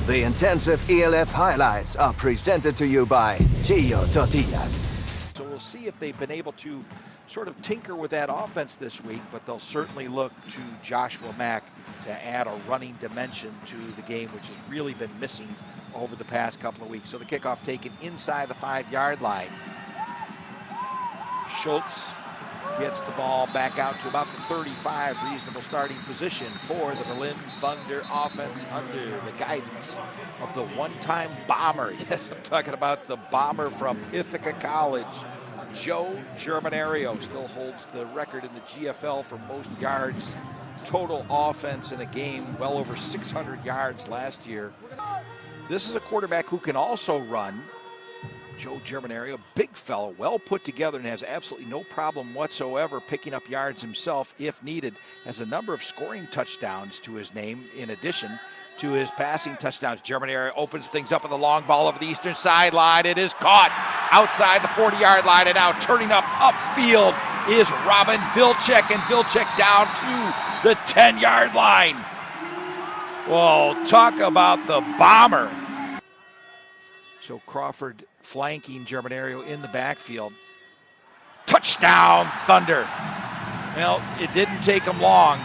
The intensive ELF highlights are presented to you by Chio Tortillas. So we'll see if they've been able to sort of tinker with that offense this week, but they'll certainly look to Joshua Mack to add a running dimension to the game, which has really been missing over the past couple of weeks. So the kickoff taken inside the 5-yard line. Schultz gets the ball back out to about the 35, reasonable starting position for the Berlin Thunder offense under the guidance of the one-time bomber. Yes, I'm talking about the bomber from Ithaca College. Joe Germanario still holds the record in the GFL for most yards total offense in a game, well over 600 yards last year. This is a quarterback who can also run. Joe Germanario, big fellow, well put together, and has absolutely no problem whatsoever picking up yards himself if needed. Has a number of scoring touchdowns to his name in addition to his passing touchdowns. Germanario opens things up with a long ball over the eastern sideline. It is caught outside the 40-yard line, and now turning up upfield is Robin Vilcek, and Vilcek down to the 10-yard line. Well, talk about the bomber. So Crawford flanking Germanario in the backfield. Touchdown, Thunder. Well, it didn't take him long.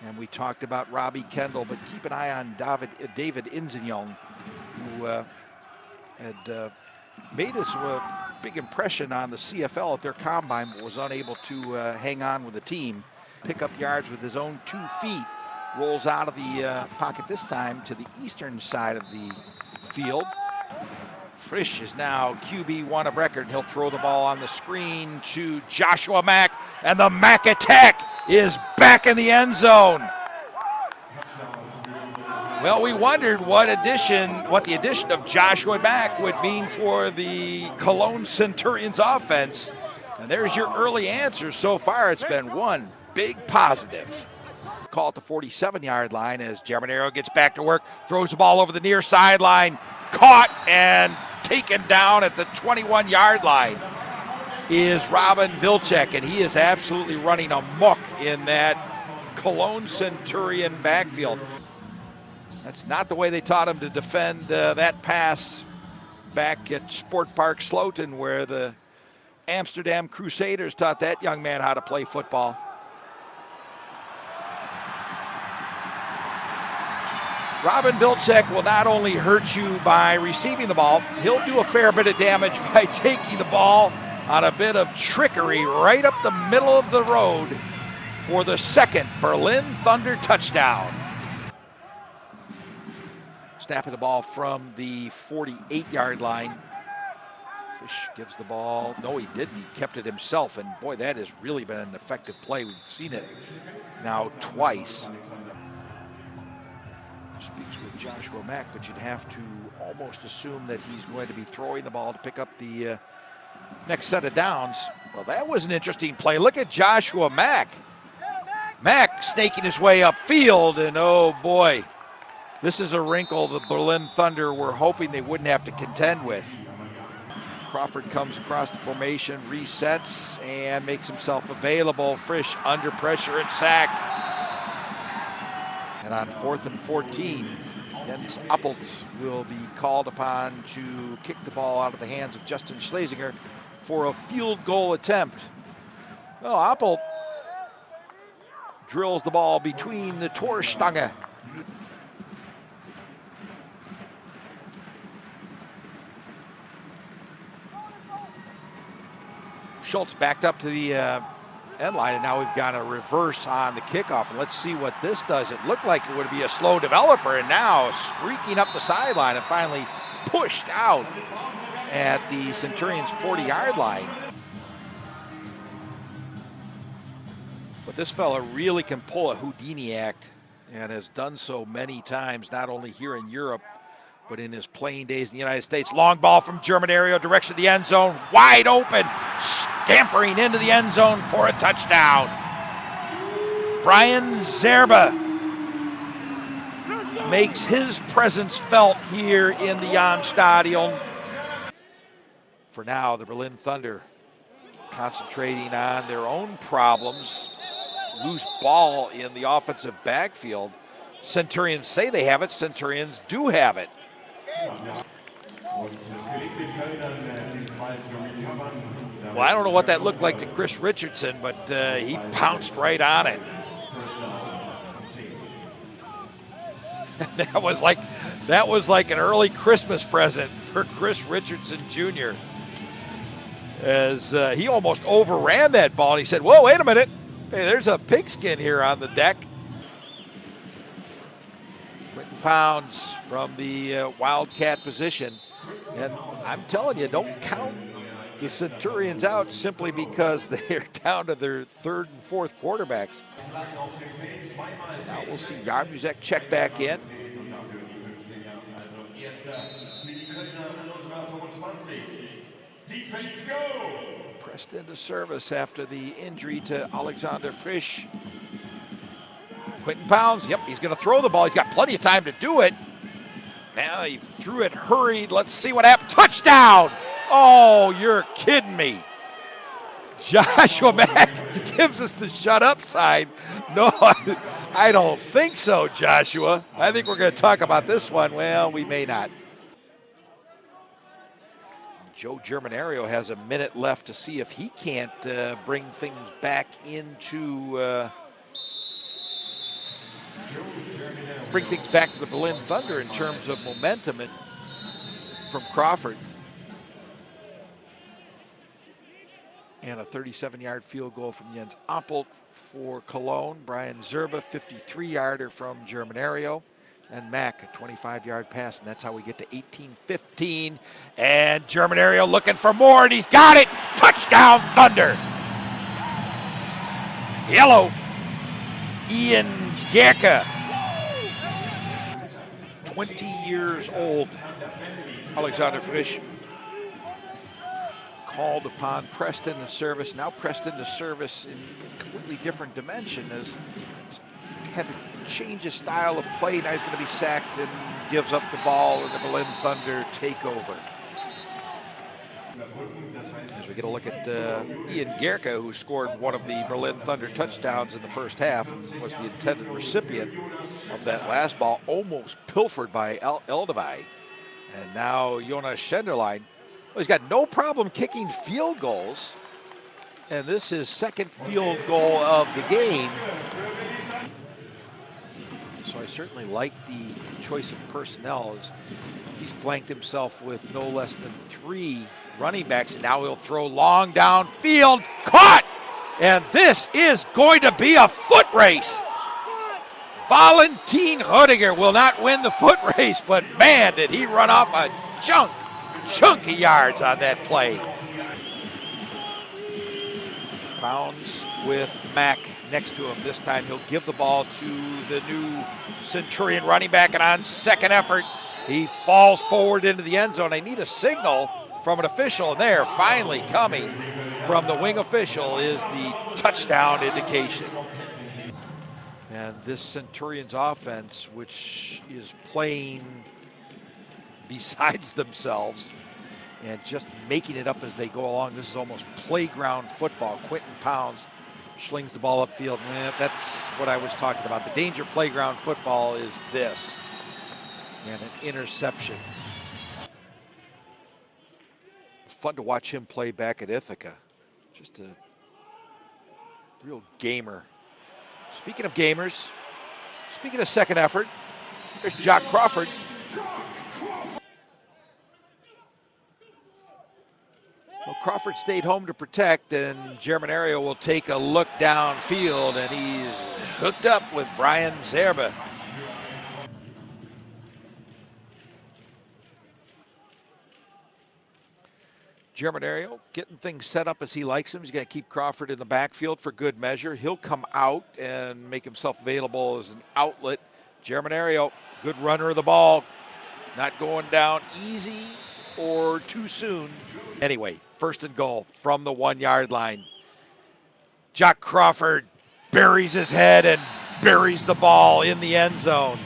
And we talked about Robbie Kendall, but keep an eye on David Insignon, who had made a big impression on the CFL at their combine, but was unable to hang on with the team. Pick up yards with his own 2 feet. Rolls out of the pocket this time to the eastern side of the field. Frisch is now QB1 of record. He'll throw the ball on the screen to Joshua Mack, and the Mack attack is back in the end zone. Well, we wondered what the addition of Joshua Mack would mean for the Cologne Centurions offense. And there's your early answer. So far, it's been one big positive. Call at the 47-yard line as Germanario gets back to work, throws the ball over the near sideline, caught and taken down at the 21-yard line is Robin Vilcek, and he is absolutely running amok in that Cologne Centurion backfield. That's not the way they taught him to defend that pass back at Sport Park Sloten, where the Amsterdam Crusaders taught that young man how to play football. Robin Vilcek will not only hurt you by receiving the ball, he'll do a fair bit of damage by taking the ball on a bit of trickery right up the middle of the road for the second Berlin Thunder touchdown. Snap of the ball from the 48-yard line. Fish gives the ball. No, he didn't. He kept it himself, and boy, that has really been an effective play. We've seen it now twice. Speaks with Joshua Mack, but you'd have to almost assume that he's going to be throwing the ball to pick up the next set of downs. Well, that was an interesting play. Look at Joshua Mack. Mack snaking his way upfield, and oh boy, this is a wrinkle the Berlin Thunder were hoping they wouldn't have to contend with. Crawford comes across the formation, resets, and makes himself available. Frisch under pressure and sacked. And on 4th and 14, Jens Appelt will be called upon to kick the ball out of the hands of Justin Schlesinger for a field goal attempt. Well, Appelt drills the ball between the Torstange. Schultz backed up to the end line, and now we've got a reverse on the kickoff. And let's see what this does. It looked like it would be a slow developer, and now streaking up the sideline and finally pushed out at the Centurions' 40-yard line. But this fella really can pull a Houdini act and has done so many times, not only here in Europe, but in his playing days in the United States. Long ball from Germanario, direction of the end zone, wide open, scampering into the end zone for a touchdown. Brian Zerba makes his presence felt here in the Jan Stadion. For now, the Berlin Thunder concentrating on their own problems. Loose ball in the offensive backfield. Centurions say they have it. Centurions do have it. Well, I don't know what that looked like to Chris Richardson, but he pounced right on it. That was like an early Christmas present for Chris Richardson Jr. As he almost overran that ball. And he said, "Whoa, wait a minute. Hey, there's a pigskin here on the deck." Quentin Pounds from the Wildcat position. And I'm telling you, don't count the Centurions out simply because they're down to their third and fourth quarterbacks. Now we'll see Jarmuszek check back in. Pressed into service after the injury to Alexander Frisch. Quentin Pounds, yep, he's going to throw the ball. He's got plenty of time to do it. Now he threw it hurried. Let's see what happened. Touchdown! Oh, you're kidding me. Joshua Mack gives us the shut up sign. No, I don't think so, Joshua. I think we're going to talk about this one. Well, we may not. Joe Germanario has a minute left to see if he can't bring things back into to the Berlin Thunder in terms of momentum from Crawford. And a 37-yard field goal from Jens Oppelt for Cologne. Brian Zerba, 53-yarder from Germanario. And Mack, a 25-yard pass, and that's how we get to 18-15. And Germanario looking for more, and he's got it! Touchdown, Thunder! Yellow, Ian Gerke. 20 years old. Alexander Frisch called upon Preston to service. Now Preston to service in a completely different dimension as had to change his style of play. Now he's going to be sacked and gives up the ball, and the Berlin Thunder take over. As we get a look at Ian Gerke, who scored one of the Berlin Thunder touchdowns in the first half and was the intended recipient of that last ball, almost pilfered by Eldevai. And now Jonas Schenderlein. Well, he's got no problem kicking field goals. And this is second field goal of the game. So I certainly like the choice of personnel as he's flanked himself with no less than 3 running backs. And now he'll throw long downfield. Caught! And this is going to be a foot race. Valentin Rödiger will not win the foot race, but man, did he run off a chunky yards on that play. Pounds with Mack next to him. This time he'll give the ball to the new Centurion running back, and on second effort, he falls forward into the end zone. They need a signal from an official, and there, finally coming from the wing official, is the touchdown indication. And this Centurions offense, which is playing besides themselves and just making it up as they go along. This is almost playground football. Quentin Pounds slings the ball upfield. That's what I was talking about. The danger playground football is this. And an interception. Fun to watch him play back at Ithaca. Just a real gamer. Speaking of gamers, speaking of second effort, there's Jock Crawford. Well, Crawford stayed home to protect, and Germanario will take a look downfield, and he's hooked up with Brian Zerba. Germanario getting things set up as he likes them. He's going to keep Crawford in the backfield for good measure. He'll come out and make himself available as an outlet. Germanario, good runner of the ball. Not going down easy or too soon. Anyway, first and goal from the 1-yard line. Jock Crawford buries his head and buries the ball in the end zone.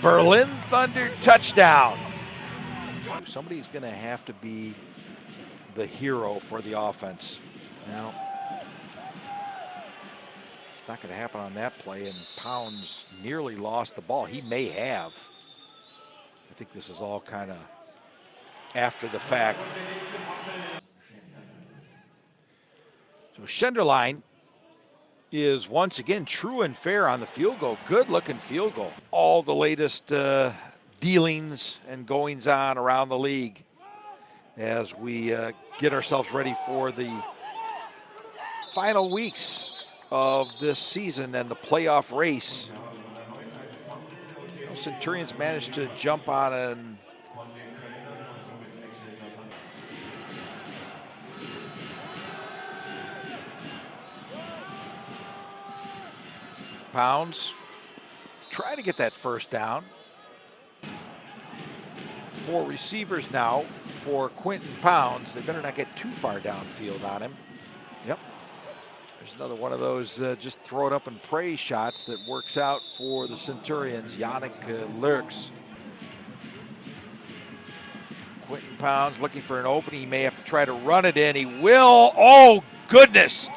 Berlin Thunder touchdown. Somebody's going to have to be the hero for the offense. Now, It's not going to happen on that play, and Pounds nearly lost the ball. He may have. I think this is all kind of after the fact. So Schenderline is once again true and fair on the field goal. Good looking field goal. All the latest dealings and goings on around the league as we get ourselves ready for the final weeks of this season and the playoff race. Centurions managed to jump on and Pounds trying to get that first down. 4 receivers now for Quentin Pounds. They better not get too far downfield on him. Yep. There's another one of those just throw it up and pray shots that works out for the Centurions. Yannick Lurks. Quentin Pounds looking for an opening. He may have to try to run it in. He will. Oh, goodness.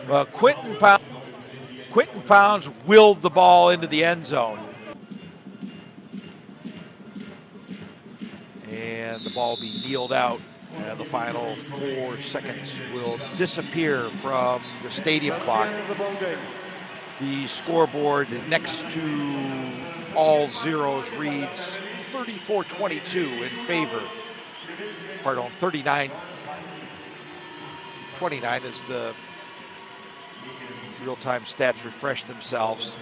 Well, Quentin Pounds willed the ball into the end zone. And the ball will be kneeled out. And the final 4 seconds will disappear from the stadium clock. The scoreboard next to all zeros reads 34-22 in favor. Pardon, 39-29 as the real-time stats refresh themselves.